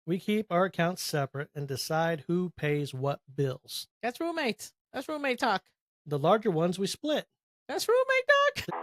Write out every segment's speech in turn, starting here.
We keep our accounts separate and decide who pays what bills. That's roommates. That's roommate talk. The larger ones we split. That's roommate talk.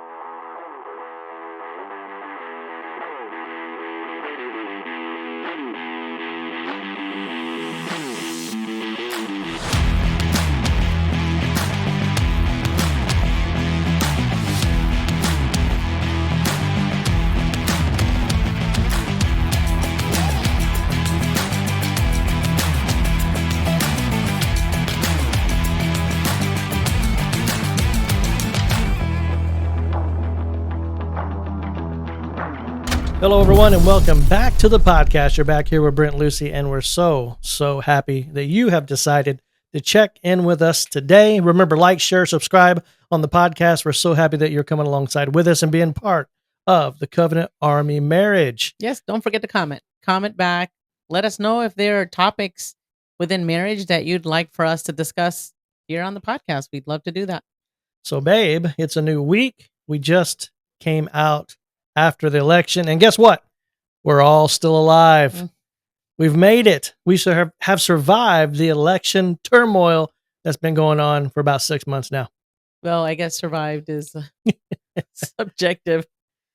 Hello, everyone, and welcome back to the podcast. You're back here with Brent and Lucy, and we're so happy that you have decided to check in with us today. Remember, like, share, subscribe on the podcast. We're so happy that you're coming alongside with us and being part of the Covenant Army marriage. Yes, don't forget to comment. Comment back. Let us know if there are topics within marriage that you'd like for us to discuss here on the podcast. We'd love to do that. So, babe, it's a new week. We just came out after the election, and guess what? We're all still alive. We've made it. We have survived the election turmoil that's been going on for about 6 months now. Well, I guess survived is subjective.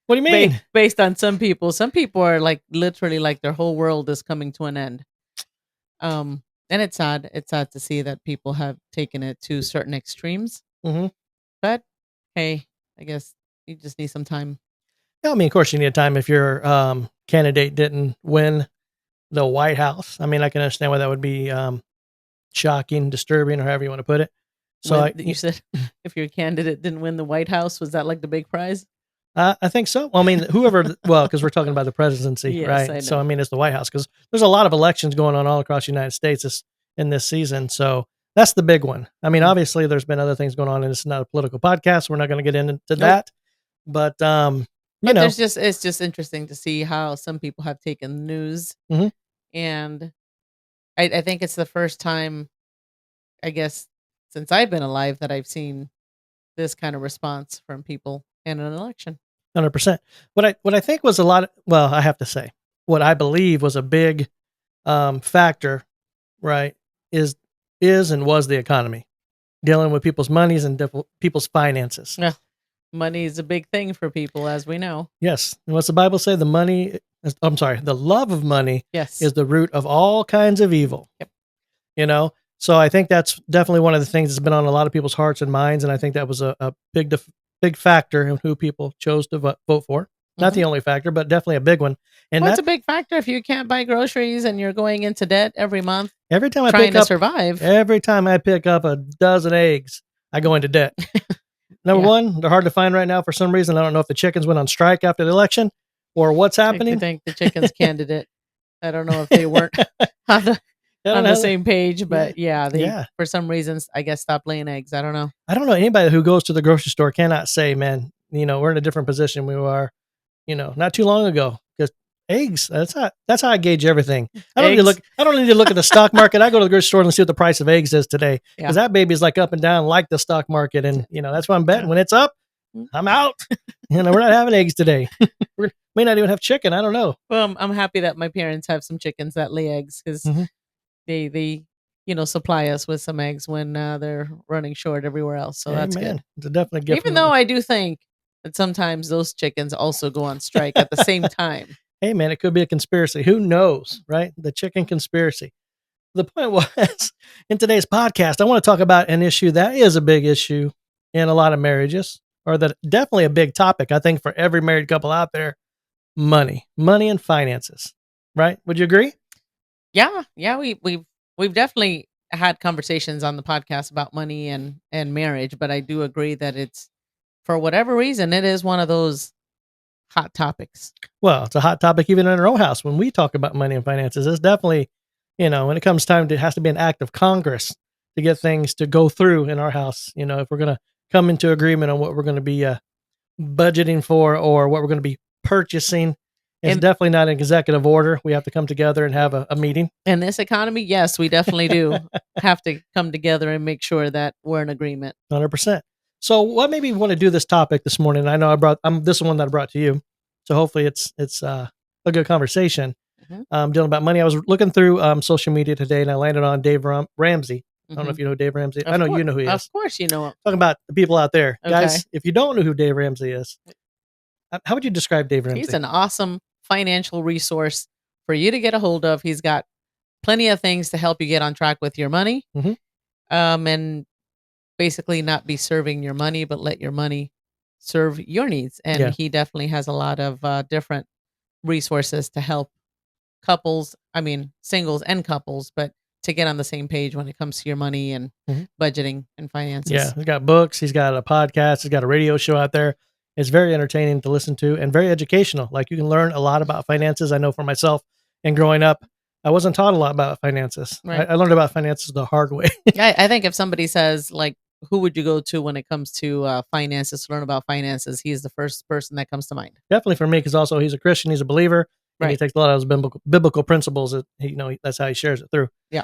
What do you mean? Based on some people. Some people are like literally like their whole world is coming to an end. And it's sad. It's sad to see that people have taken it to certain extremes. Mm-hmm. But hey, I guess you just need some time. Yeah, I mean, of course, you need time if your candidate didn't win the White House. I mean, I can understand why that would be shocking, disturbing, or however you want to put it. So you said if your candidate didn't win the White House, was that like the big prize? I think so. Well, I mean, because we're talking about the presidency, yes, right? So, I mean, it's the White House because there's a lot of elections going on all across the United States in this season. So that's the big one. I mean, obviously, there's been other things going on, and it's not a political podcast. So we're not going to get into that. But it's just interesting to see how some people have taken the news. Mm-hmm. And I think it's the first time, I guess, since I've been alive that I've seen this kind of response from people in an election. 100%. What I think was I have to say, what I believe was a big factor, right, is and was the economy, dealing with people's monies and people's finances. Yeah. Money is a big thing for people, as we know. Yes. And what's the Bible say? The love of money is the root of all kinds of evil. Yep. So I think that's definitely one of the things that's been on a lot of people's hearts and minds. And I think that was a big factor in who people chose to vote for. Not the only factor, but definitely a big one. And that's a big factor if you can't buy groceries and you're going into debt every month. Every time survive. Every time I pick up a dozen eggs, I go into debt. Number one, they're hard to find right now for some reason. I don't know if the chickens went on strike after the election or what's happening. I think the chickens candidate. I don't know if they weren't on the same page, but they for some reasons, I guess, stopped laying eggs. I don't know. I don't know anybody who goes to the grocery store cannot say, man, we're in a different position we were, not too long ago. Because eggs, that's how I gauge everything. I don't need to look at the stock market. I go to the grocery store and see what the price of eggs is today. Because that baby's like up and down like the stock market. And, that's what I'm betting. When it's up, I'm out. We're not having eggs today. We may not even have chicken. I don't know. Well, I'm happy that my parents have some chickens that lay eggs because they supply us with some eggs when they're running short everywhere else. So that's good. It's a definite gift. Even though I do think that sometimes those chickens also go on strike at the same time. Hey, man, it could be a conspiracy. Who knows, right? The chicken conspiracy. The point was, in today's podcast, I want to talk about an issue that is a big issue in a lot of marriages, or that definitely a big topic, I think, for every married couple out there. Money and finances, right? Would you agree? Yeah. We've definitely had conversations on the podcast about money and marriage, but I do agree that it's, for whatever reason, it is one of those hot topics. Well, it's a hot topic even in our own house when we talk about money and finances. It's definitely, when it comes time, it has to be an act of Congress to get things to go through in our house. If we're going to come into agreement on what we're going to be budgeting for or what we're going to be purchasing. It's definitely not an executive order. We have to come together and have a meeting. In this economy, yes, we definitely do have to come together and make sure that we're in agreement. 100%. So what made me want to do this topic this morning? I know this is one that I brought to you. So hopefully it's a good conversation. Mhm. dealing about money. I was looking through social media today, and I landed on Dave Ramsey. I don't know Mhm. if you know Dave Ramsey. I Of know course, you know who he of is. course, you know him. Talking about the people out there, Okay. guys. If you don't know who Dave Ramsey is, how would you describe Dave He's Ramsey? an awesome financial resource for you to get a hold of. He's got plenty of things to help you get on track with your money, Mhm. and basically not be serving your money, but let your money serve your needs. And Yeah, he definitely has a lot of different resources to help couples, I mean, singles and couples, but to get on the same page when it comes to your money and Mhm. budgeting and yeah. finances. He's got books. He's got a podcast. He's got a radio show out there. It's very entertaining to listen to and very educational. Like you can learn a lot about finances. I know for myself, and growing up, I wasn't taught a lot about finances. I, Right. I learned about finances the hard way. I think if somebody says, like, who would you go to when it comes to finances to learn about finances? He's the first person that comes to mind. Definitely for me, because also he's a Christian, he's a believer, and he Right. takes a lot of those biblical principles that that's how he shares it through. Yeah.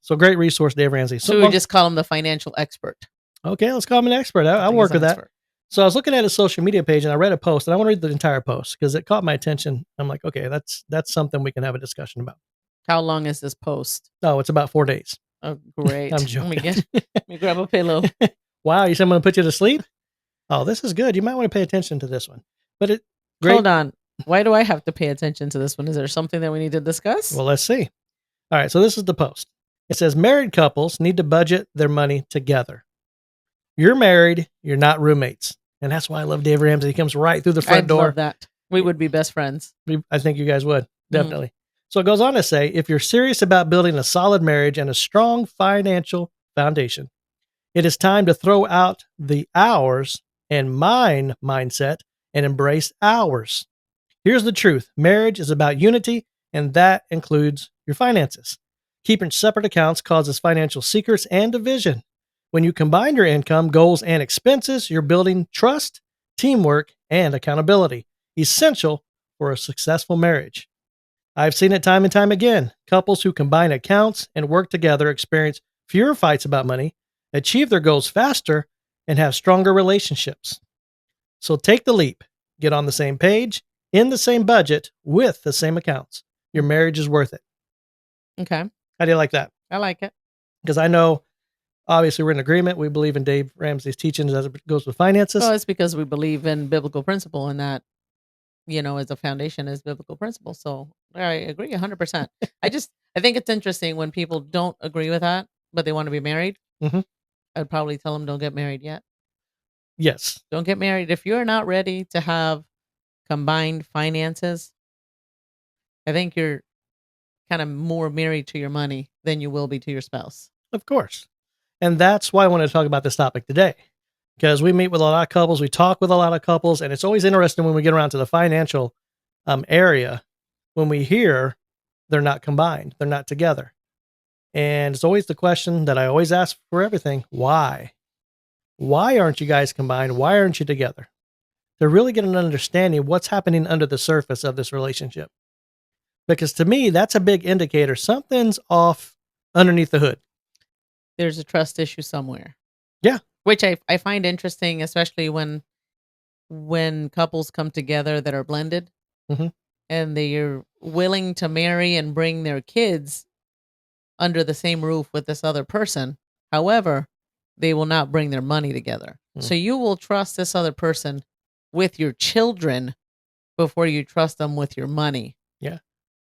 So great resource, Dave Ramsey. So we just call him the financial expert. Okay, let's call him an expert. I I'll think he's work an with that. expert. So I was looking at his social media page and I read a post, and I want to read the entire post because it caught my attention. I'm like, okay, that's something we can have a discussion about. How long is this post? Oh, it's about 4 days. Oh, great. I'm Let me joking. let me grab a pillow. Wow, you said I'm going to put you to sleep? Oh, this is good. You might want to pay attention to this one. But it great. Hold on. Why do I have to pay attention to this one? Is there something that we need to discuss? Well, let's see. All right, so this is the post. It says married couples need to budget their money together. You're married, you're not roommates. And that's why I love Dave Ramsey. He comes right through the front I'd door. love that. We would be best friends. I think you guys would, definitely. So it goes on to say if you're serious about building a solid marriage and a strong financial foundation, it is time to throw out the ours and mine mindset and embrace ours. Here's the truth marriage is about unity, and that includes your finances. Keeping separate accounts causes financial secrets and division. When you combine your income, goals, and expenses, you're building trust, teamwork, and accountability, essential for a successful marriage. I've seen it time and time again. Couples who combine accounts and work together experience fewer fights about money, achieve their goals faster, and have stronger relationships. So take the leap, get on the same page, in the same budget, with the same accounts. Your marriage is worth it. Okay. How do you like that? I like it. Because I know, obviously, we're in agreement. We believe in Dave Ramsey's teachings as it goes with finances. Well, it's because we believe in biblical principle and that, as a foundation is biblical principle. So I agree 100%. I think it's interesting when people don't agree with that, but they want to be married. Mhm. I'd probably tell them don't get married yet. Yes. Don't get married. If you're not ready to have combined finances, I think you're kind of more married to your money than you will be to your spouse. Of course. And that's why I want to talk about this topic today. Because we meet with a lot of couples, we talk with a lot of couples, and it's always interesting when we get around to the financial area when we hear they're not combined, they're not together. And it's always the question that I always ask for everything: why? Why aren't you guys combined? Why aren't you together? To really get an understanding of what's happening under the surface of this relationship. Because to me, that's a big indicator. Something's off underneath the hood. There's a trust issue somewhere. Yeah. Which I find interesting, especially when couples come together that are blended Mhm. and they're willing to marry and bring their kids under the same roof with this other person. However, they will not bring their money together. Mm. So you will trust this other person with your children before you trust them with your money. Yeah.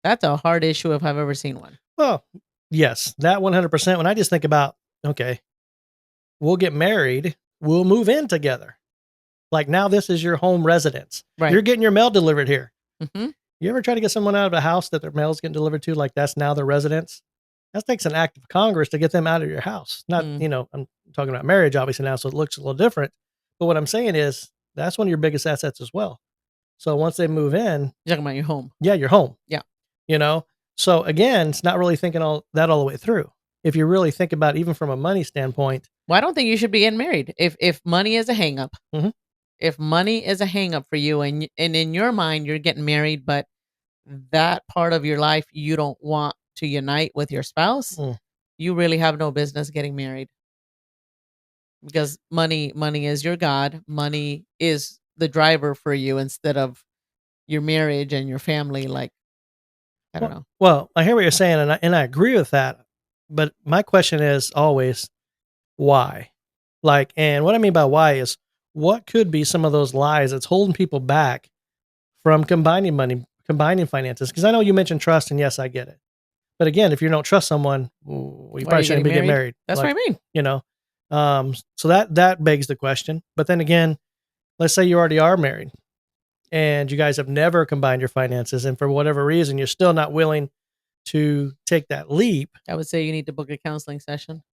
That's a hard issue if I've ever seen one. Well, yes, that 100%. When I just think about, okay, we'll get married, we'll move in together. Like now, this is your home residence. Right. You're getting your mail delivered here. Mm-hmm. You ever try to get someone out of a house that their mail's getting delivered to, like that's now their residence? That takes an act of Congress to get them out of your house. Not, I'm talking about marriage, obviously, now, so it looks a little different. But what I'm saying is that's one of your biggest assets as well. So once they move in, You're talking about your home. yeah, you're home. Yeah. So again, it's not really thinking all the way through. If you really think about it, even from a money standpoint. Well, I don't think you should be getting married. If money is a hang up, Mhm. if money is a hang up for you and in your mind you're getting married, but that part of your life you don't want to unite with your spouse, you really have no business getting married. Because money is your God. Money is the driver for you instead of your marriage and your family. Like, I don't know. Well, I hear what you're saying, and I agree with that. But my question is always why? Like, and what I mean by why is what could be some of those lies that's holding people back from combining money, combining finances? Because I know you mentioned trust, and yes, I get it. But again, if you don't trust someone, well, you Why are probably you shouldn't getting be getting married? married. That's Like, what I mean. you know, so that begs the question. But then again, let's say you already are married and you guys have never combined your finances, and for whatever reason, you're still not willing to take that leap. I would say you need to book a counseling session.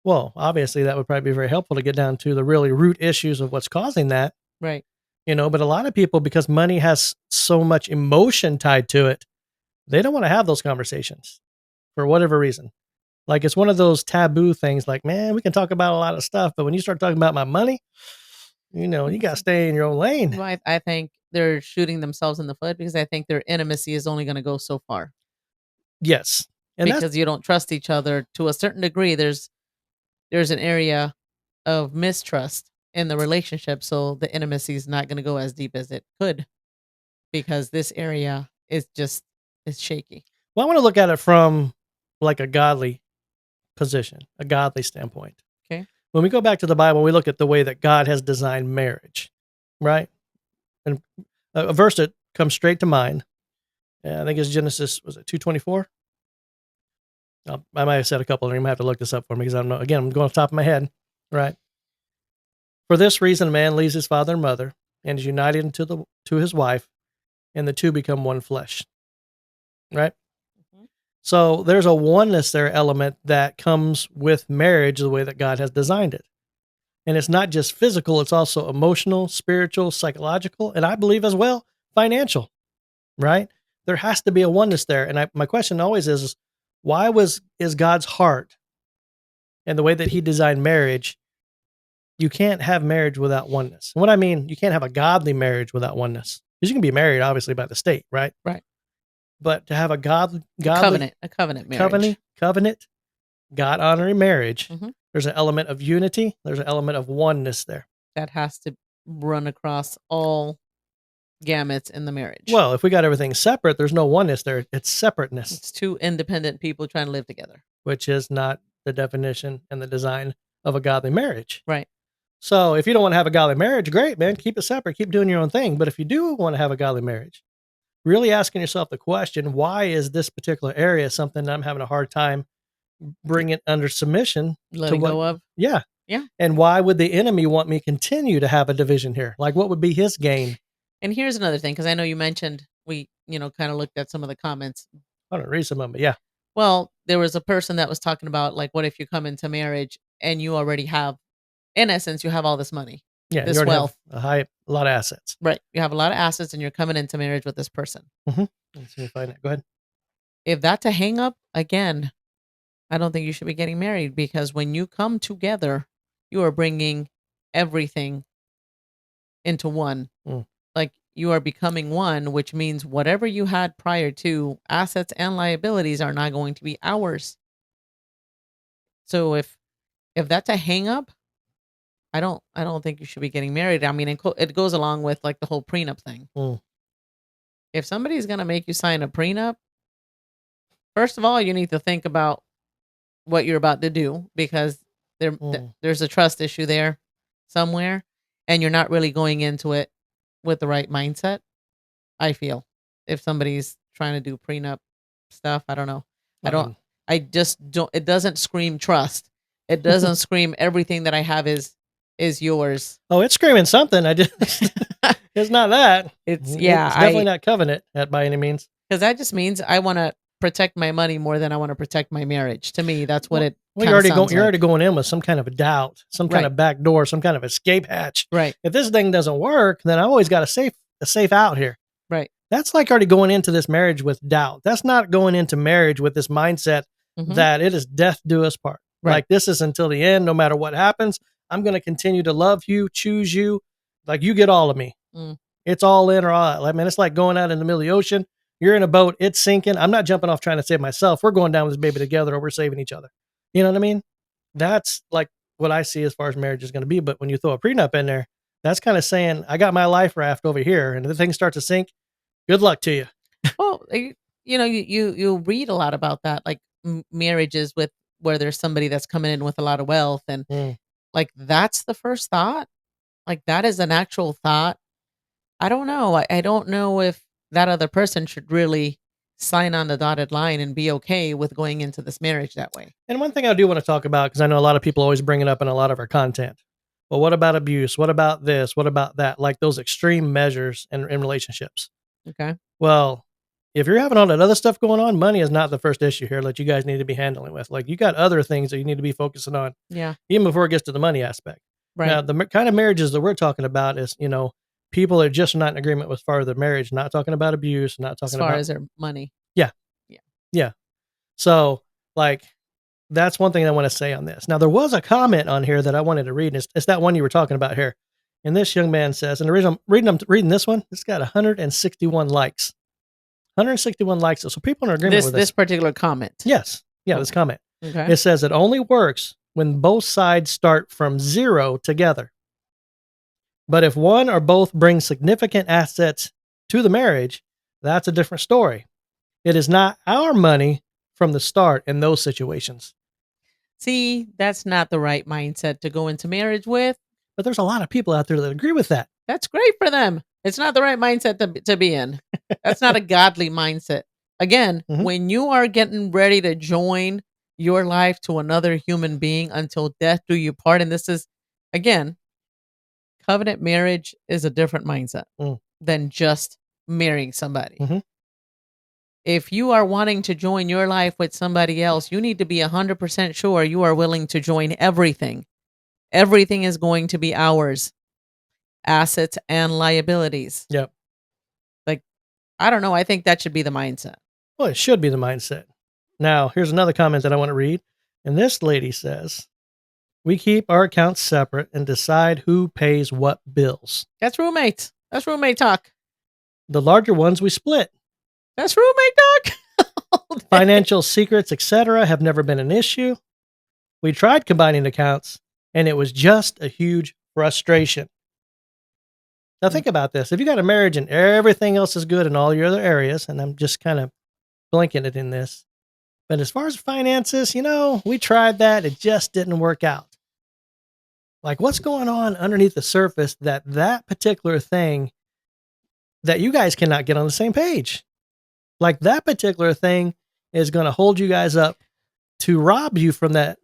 Well, obviously, that would probably be very helpful to get down to the really root issues of what's causing that. Right. But a lot of people, because money has so much emotion tied to it, they don't want to have those conversations for whatever reason. Like, it's one of those taboo things. Like, man, we can talk about a lot of stuff, but when you start talking about my money, you got to stay in your own lane. Well, I think they're shooting themselves in the foot because I think their intimacy is only going to go so far Yes, and that's because you don't trust each other to a certain degree. There's an area of mistrust in the relationship, so the intimacy is not going to go as deep as it could because this area is shaky. well. I want to look at it from like a godly position, a godly standpoint. Okay. When we go back to the Bible, we look at the way that God has designed marriage, right? And a verse that comes straight to mind, I think it's Genesis, was it 2:24? I might have said a couple, and you might have to look this up for me because I don't know. Again, I'm going off the top of my head, right? For this reason, a man leaves his father and mother and is united to his wife, and the two become one flesh, right? Mhm. So there's a oneness there element that comes with marriage the way that God has designed it. And it's not just physical, it's also emotional, spiritual, psychological, and I believe as well, financial, right? There has to be a oneness there. And my question always is why is God's heart and the way that he designed marriage, you can't have marriage without oneness. And what I mean, you can't have a godly marriage without oneness. Because you can be married, obviously, by the state, right? Right. But to have a godly A covenant marriage. covenant, God honoring marriage, Mhm. there's an element of unity, there's an element of oneness there. That has to run across all gamuts in the marriage. Well, if we got everything separate, there's no oneness there. It's separateness, it's two independent people trying to live together. which is not the definition and the design of a godly marriage. Right. So if you don't want to have a godly marriage, great, man, keep it separate, keep doing your own thing. But if you do want to have a godly marriage, really asking yourself the question, why is this particular area something that I'm having a hard time bringing under submission? Letting go of. Yeah. Yeah. And why would the enemy want me to continue to have a division here? Like, what would be his gain? And here's another thing, because I know you mentioned we, kind of looked at some of the comments. I don't read some of them, but yeah. Well, there was a person that was talking about, like, what if you come into marriage and you already have, in essence, you have all this money. Yeah, this you already wealth. have a lot of assets. Right. You have a lot of assets and you're coming into marriage with this person. Mm-hmm. Let's see if I find it. Go ahead. If that's a hang up, again, I don't think you should be getting married because when you come together, you are bringing everything into one. Mm. Like you are becoming one, which means whatever you had prior to, assets and liabilities are not going to be ours. So if that's a hang up, I don't think you should be getting married. I mean, it goes along with like the whole prenup thing. Mm. If somebody's going to make you sign a prenup, first of all, you need to think about what you're about to do because there's a trust issue there somewhere and you're not really going into it with the right mindset. I feel if somebody's trying to do prenup stuff, I don't know. I just don't, it doesn't scream trust. It doesn't scream everything that I have is yours. Oh, it's screaming something. It's not that. It's definitely not covenant by any means. Because that just means I want to protect my money more than I want to protect my marriage. To me, that's what it. Well, you're already going in with some kind of a doubt, some kind of back door, some kind of escape hatch. Right. If this thing doesn't work, then I always got a safe out here. Right. That's like already going into this marriage with doubt. That's not going into marriage with this mindset that it is death do us part. Right. Like this is until the end, no matter what happens. I'm going to continue to love you, choose you, like you get all of me. Mm. It's all in or all out. I mean, it's like going out in the middle of the ocean. You're in a boat, it's sinking. I'm not jumping off trying to save myself. We're going down with this baby together or we're saving each other. You know what I mean? That's like what I see as far as marriage is going to be. But when you throw a prenup in there, that's kind of saying, I got my life raft over here and if the thing starts to sink, good luck to you. Well, you read a lot about that, like marriages with where there's somebody that's coming in with a lot of wealth, and Mm. like that's the first thought. Like that is an actual thought. I don't know. I don't know if that other person should really sign on the dotted line and be okay with going into this marriage that way. And one thing I do want to talk about, because I know a lot of people always bring it up in a lot of our content. Well, what about abuse? What about this? What about that? Like those extreme measures in relationships. Okay. Well, if you're having all that other stuff going on, money is not the first issue here that you guys need to be handling with. Like you got other things that you need to be focusing on, Yeah. even before it gets to the money aspect. Right. Now, the kind of marriages that we're talking about is, people are just not in agreement with far the marriage, not talking about abuse, not As talking far about, as their money. yeah, Yeah. yeah. So, like, that's one thing I want to say on this. Now, there was a comment on here that I wanted to read. And it's that one you were talking about here. And this young man says, and the reason I'm reading this one, it's got 161 likes. 161 likes. So people are in agreement with This particular comment. Yes. Yeah, Oh, this comment. okay. It says it only works when both sides start from zero together. But if one or both bring significant assets to the marriage, that's a different story. It is not our money from the start in those situations. See, that's not the right mindset to go into marriage with. But there's a lot of people out there that agree with that. That's great for them. It's not the right mindset to be in. That's not a godly mindset. Again, Mhm. when you are getting ready to join your life to another human being until death do you part, and this is, again, covenant marriage is a different mindset than just marrying somebody. Mhm. If you are wanting to join your life with somebody else, you need to be 100% sure you are willing to join everything. Everything is going to be ours, assets and liabilities. Yep. Like, I don't know. I think that should be the mindset. Well, it should be the mindset. Now, here's another comment that I want to read. And this lady says, we keep our accounts separate and decide who pays what bills. That's roommates. That's roommate talk. The larger ones we split. That's roommate talk. Financial secrets, etc., have never been an issue. We tried combining accounts, and it was just a huge frustration. Now, think about this. If you got a marriage and everything else is good in all your other areas, and I'm just kind of blanking it in this, but as far as finances, we tried that. It just didn't work out. Like, what's going on underneath the surface that particular thing that you guys cannot get on the same page? Like, that particular thing is going to hold you guys up to rob you from that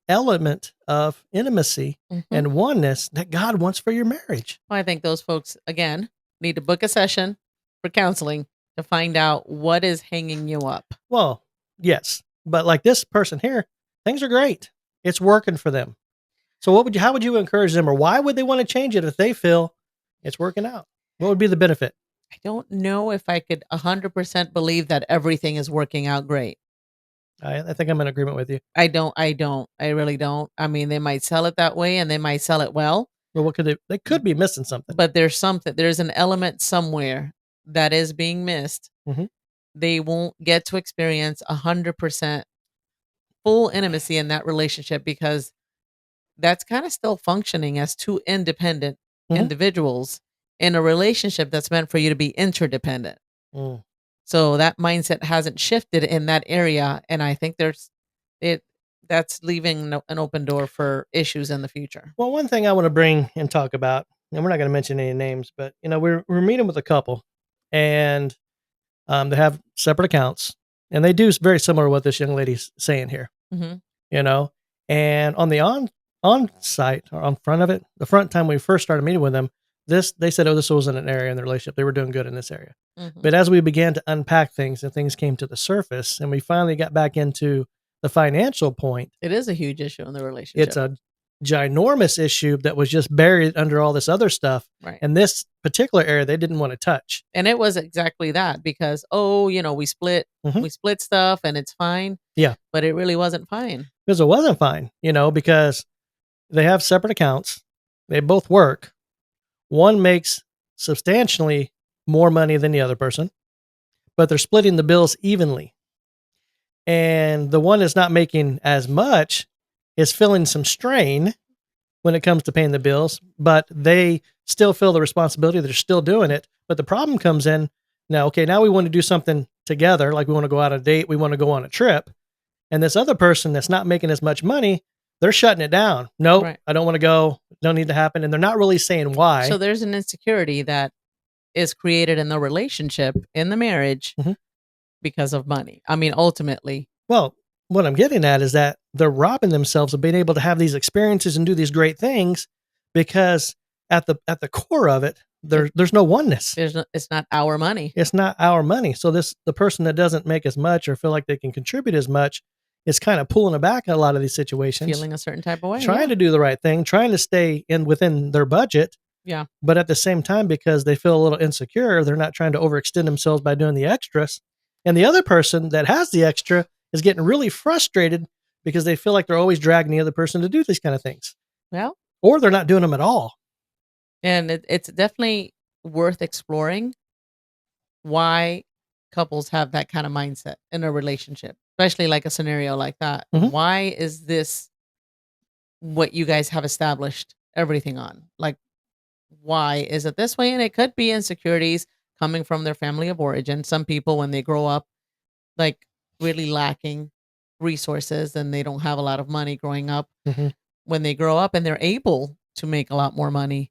element of intimacy and oneness that God wants for your marriage. Well, I think those folks, again, need to book a session for counseling to find out what is hanging you up. Well, yes. But like this person here, things are great. It's working for them. So how would you encourage them, or why would they want to change it if they feel it's working out? What would be the benefit? I don't know if I could 100% believe that everything is working out great. I think I'm in agreement with you. I really don't. I mean, they might sell it that way and they might sell it well. Well, what could they could be missing something. But there's an element somewhere that is being missed. Mm-hmm. They won't get to experience 100% full intimacy in that relationship because that's kind of still functioning as two independent individuals in a relationship that's meant for you to be interdependent. So that mindset hasn't shifted in that area, and I think that's leaving an open door for issues in the future. Well, one thing I want to bring and talk about, and we're not going to mention any names, but we're meeting with a couple, and they have separate accounts, and they do very similar to what this young lady's saying here. And on the on site or on front of it, the front time we first started meeting with them, they said, this wasn't an area in the relationship. They were doing good in this area. But as we began to unpack things and things came to the surface and we finally got back into the financial point. It is a huge issue in the relationship. It's a ginormous issue that was just buried under all this other stuff. Right. And this particular area they didn't want to touch. And it was exactly that because, we split stuff and it's fine. Yeah. But it really wasn't fine. Because it wasn't fine, because they have separate accounts. They both work. One makes substantially more money than the other person, but they're splitting the bills evenly. And the one that's not making as much is feeling some strain when it comes to paying the bills, but they still feel the responsibility. They're still doing it. But the problem comes in Now, okay, now we want to do something together, like we want to go out on a date, we want to go on a trip. And this other person that's not making as much money, they're shutting it down. Nope, Right. I don't want to go. Don't need to happen. And they're not really saying So why. there's an insecurity that is created in the relationship, in the marriage, Mhm. because of money. I mean, ultimately, Well, what I'm getting at is that they're robbing themselves of being able to have these experiences and do these great things because at the core of it, there's no oneness. it's not our money. It's not our money. So the person that doesn't make as much or feel like they can contribute as much is kind of pulling it back in a lot of these situations, Feeling a certain type of way. trying Yeah. to do the right thing, trying to stay in within their budget. Yeah. But at the same time, because they feel a little insecure, they're not trying to overextend themselves by doing the extras. And the other person that has the extra is getting really frustrated because they feel like they're always dragging the other person to do these kind of things, Well, or they're not doing them at all. and it's definitely worth exploring why couples have that kind of mindset in a relationship, especially like a scenario like that. Mhm. Why is this what you guys have established everything on? Like, why is it this way? And it could be insecurities coming from their family of origin. Some people, when they grow up, like really lacking resources and they don't have a lot of money growing up, Mhm. when they grow up and they're able to make a lot more money,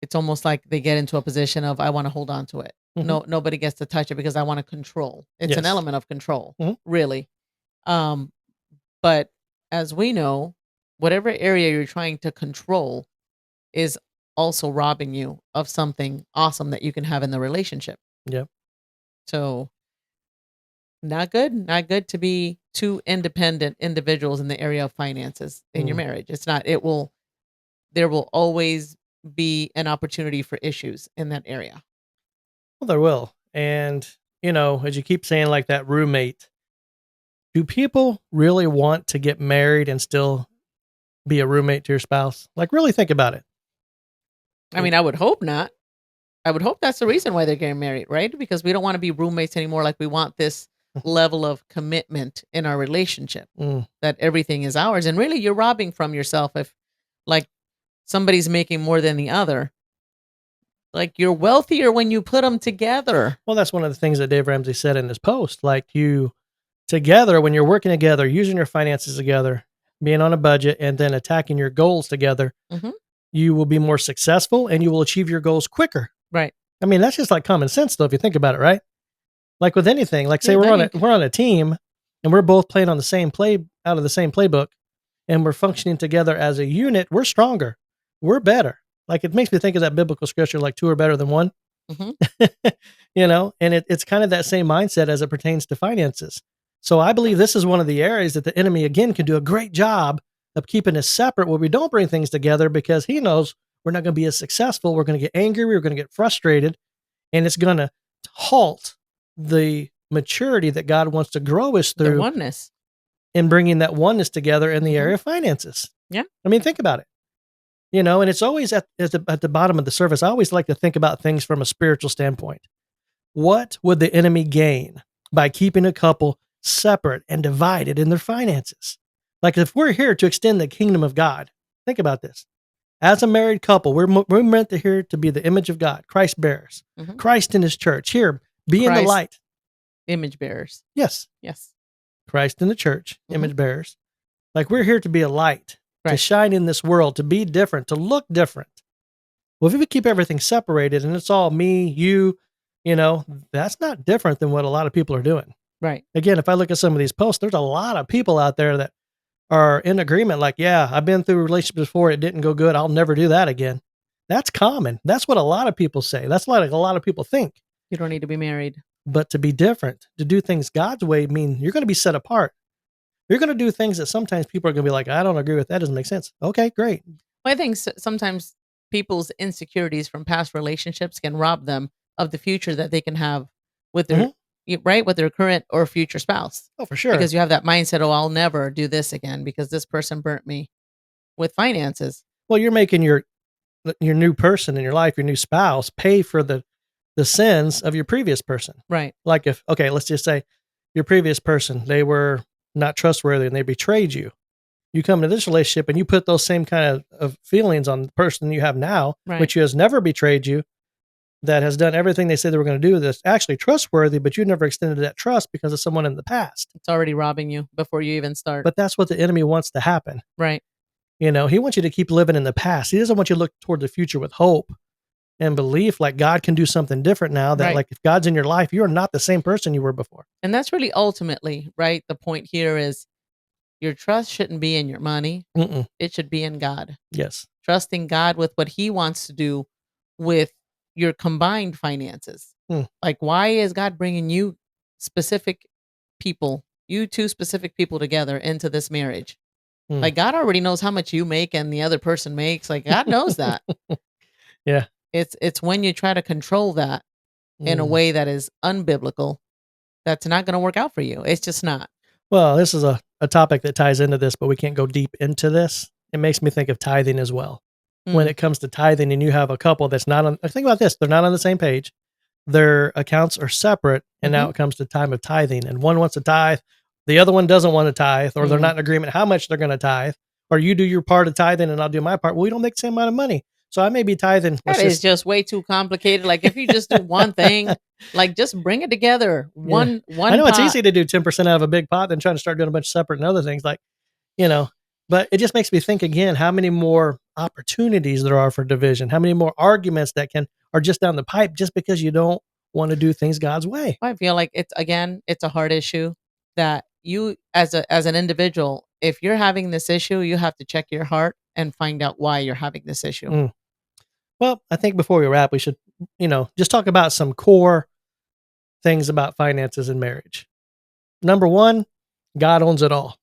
it's almost like they get into a position of, I want to hold on to it. Mhm. Nobody gets to touch it because I want to control. It's an Yes. element of control, Mhm. really. Um, but as we know, whatever area you're trying to control is also robbing you of something awesome that you can have in the relationship. Yep. So not good. Not good to be two independent individuals in the area of finances in your Mm. marriage. It's not. There will always be an opportunity for issues in that area. Well, there will. And, as you keep saying, like that roommate, do people really want to get married and still be a roommate to your spouse? Like, really think about it. I mean, I would hope not. I would hope that's the reason why they're getting married, right? Because we don't want to be roommates anymore. Like, we want this level of commitment in our relationship Mm. that everything is ours. And really, you're robbing from yourself if, like, somebody's making more than the other. Like, you're wealthier when you put them together. Well, that's one of the things that Dave Ramsey said in his post. Like, you together, when you're working together, using your finances together, being on a budget, and then attacking your goals together, Mhm. you will be more successful and you will achieve your goals quicker. Right. I mean, that's just like common sense, though, if you think about it, right? Like with anything, like say Yeah, then you we're on a team and we're both playing on the same play out of the same playbook, and we're functioning together as a unit, we're stronger, we're better. Like it makes me think of that biblical scripture, like two are better than one. Mhm. And it's kind of that same mindset as it pertains to finances. So I believe this is one of the areas that the enemy again can do a great job of keeping us separate, where we don't bring things together because he knows we're not going to be as successful. We're going to get angry. We're going to get frustrated, and it's going to halt the maturity that God wants to grow us The through oneness. in bringing that oneness together in the Mhm. area of finances. Yeah. I mean, think about it. And it's always at the bottom of the surface. I always like to think about things from a spiritual standpoint. What would the enemy gain by keeping a couple separate and divided in their finances? Like if we're here to extend the kingdom of God, think about this. As a married couple, we're meant to here to be the image of God, Christ bearers, Mhm. Christ in his church. Here, be in the Christ light. image bearers. Yes, Yes. Christ in the church, Mhm. image bearers. Like we're here to be a light, to Right. shine in this world, to be different, to look different. Well, if we keep everything separated and it's all me, that's not different than what a lot of people are doing. Right. Again, if I look at some of these posts, there's a lot of people out there that are in agreement, like, yeah, I've been through relationships before, it didn't go good, I'll never do that again. That's common. That's what a lot of people say. That's what a lot of people think. You don't need to be married. But to be different, to do things God's way, mean you're going to be set apart. You're going to do things that sometimes people are going to be like, I don't agree with that. Doesn't make sense. Okay, great. Well, I think sometimes people's insecurities from past relationships can rob them of the future that they can have with their right, with their current or future spouse. Oh, for sure. Because you have that mindset, oh, I'll never do this again because this person burnt me with finances. Well, you're making your new person in your life, your new spouse, pay for the sins of your previous person. Right. Like let's just say your previous person, they were not trustworthy and they betrayed you. You come into this relationship and you put those same kind of feelings on the person you have now, Right. which has never betrayed you. that has done everything they said they were going to do that's actually trustworthy, but you never extended that trust because of someone in the past. It's already robbing you before you even start. But that's what the enemy wants to happen. Right. You know, he wants you to keep living in the past. He doesn't want you to look toward the future with hope and belief, like God can do something different now, that Right. like if God's in your life, you are not the same person you were before. And that's really ultimately, right? The point here is your trust shouldn't be in your money. Mm-mm. It should be in God. Yes. Trusting God with what he wants to do with your combined finances. Like, why is God bringing you specific people, you two specific people together into this marriage? Like, God already knows how much you make and the other person makes. Like, God knows that. Yeah. It's when you try to control that in a way that is unbiblical, that's not going to work out for you. It's just not. Well, this is a topic that ties into this, but we can't go deep into this. It makes me think of tithing as well. When it comes to tithing and you have a couple that's not on, think about this, they're not on the same page. Their accounts are separate. And now it comes to time of tithing, and one wants to tithe, the other one doesn't want to tithe, or they're not in agreement how much they're going to tithe, or you do your part of tithing and I'll do my part. Well, we don't make the same amount of money. So I may be tithing. That is just way too complicated. Like, if you just do one thing, like just bring it together. One I know pot. it's easy to do 10% out of a big pot than trying to start doing a bunch of separate and other things, like, you know, but it just makes me think again, how many more opportunities there are for division, how many more arguments that are just down the pipe just because you don't want to do things God's way. I feel like it's a hard issue that you as an individual, if you're having this issue, you have to check your heart and find out why you're having this issue. Well, I think before we wrap, we should, just talk about some core things about finances and marriage. Number one, God owns it all.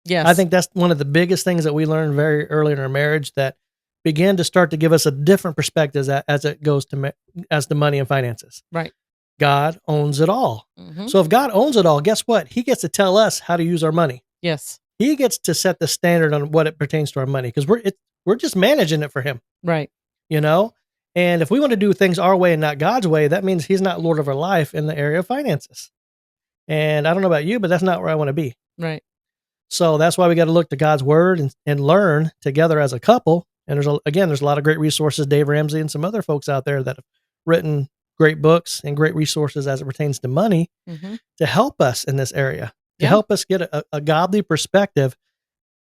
Yes. I think that's one of the biggest things that we learned very early in our marriage that began to start to give us a different perspective as it goes to money and finances. Right. God owns it all. So if God owns it all, guess what? He gets to tell us how to use our money. Yes. He gets to set the standard on what it pertains to our money, because we're just managing it for him. Right. And if we want to do things our way and not God's way, that means he's not Lord of our life in the area of finances. And I don't know about you, but that's not where I want to be. Right. So that's why we got to look to God's word and learn together as a couple. And there's a lot of great resources, Dave Ramsey and some other folks out there that have written great books and great resources as it pertains to money to help us in this area, to help us get a godly perspective,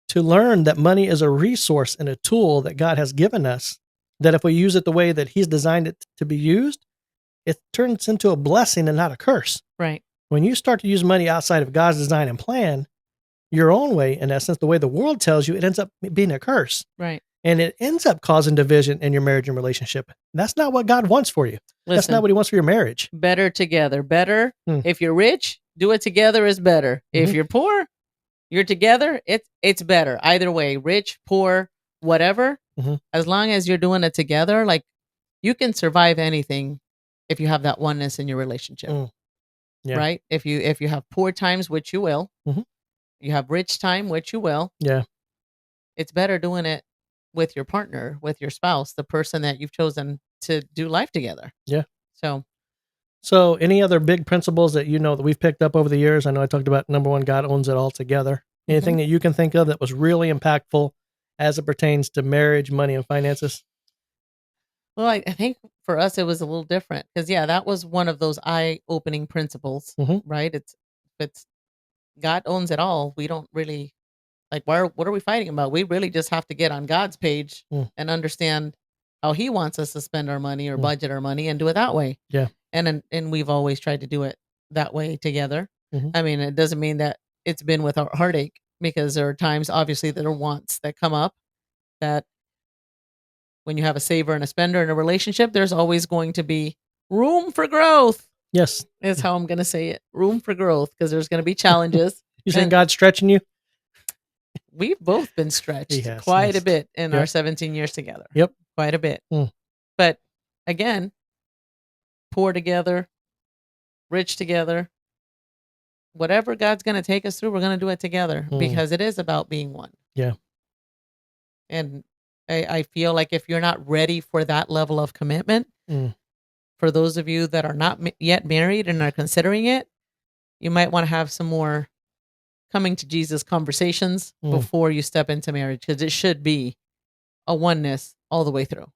to learn that money is a resource and a tool that God has given us, that if we use it the way that he's designed it to be used, it turns into a blessing and not a curse. Right. When you start to use money outside of God's design and plan, your own way, in essence, the way the world tells you, it ends up being a curse. Right. And it ends up causing division in your marriage and relationship. That's not what God wants for you. That's not what he wants for your marriage. Better together. Better. If you're rich, do it together is better. If you're poor, you're together, it's better. Either way, rich, poor, whatever. As long as you're doing it together, like, you can survive anything if you have that oneness in your relationship. Yeah. Right? If you have poor times, which you will, you have rich time, which you will. Yeah. It's better doing it with your partner, with your spouse, the person that you've chosen to do life together. Yeah. So any other big principles that that we've picked up over the years? I know I talked about number one, God owns it all together. Anything that you can think of that was really impactful as it pertains to marriage, money, and finances? Well, I think for us it was a little different because that was one of those eye-opening principles, right? It's God owns it all. We don't really what are we fighting about? We really just have to get on God's page and understand how he wants us to spend our money or budget our money and do it that way. Yeah. And we've always tried to do it that way together. I mean, it doesn't mean that it's been without heartache, because there are times, obviously, that are wants that come up that when you have a saver and a spender in a relationship, there's always going to be room for growth. Yes. Is how I'm going to say it. Room for growth, because there's going to be challenges. You saying God's stretching you? We've both been stretched quite a bit in our 17 years together. Yep. Quite a bit. But again, poor together, rich together, whatever God's going to take us through, we're going to do it together because it is about being one. Yeah. And I feel like if you're not ready for that level of commitment, for those of you that are not yet married and are considering it, you might want to have some more coming to Jesus conversations before you step into marriage, because it should be a oneness all the way through.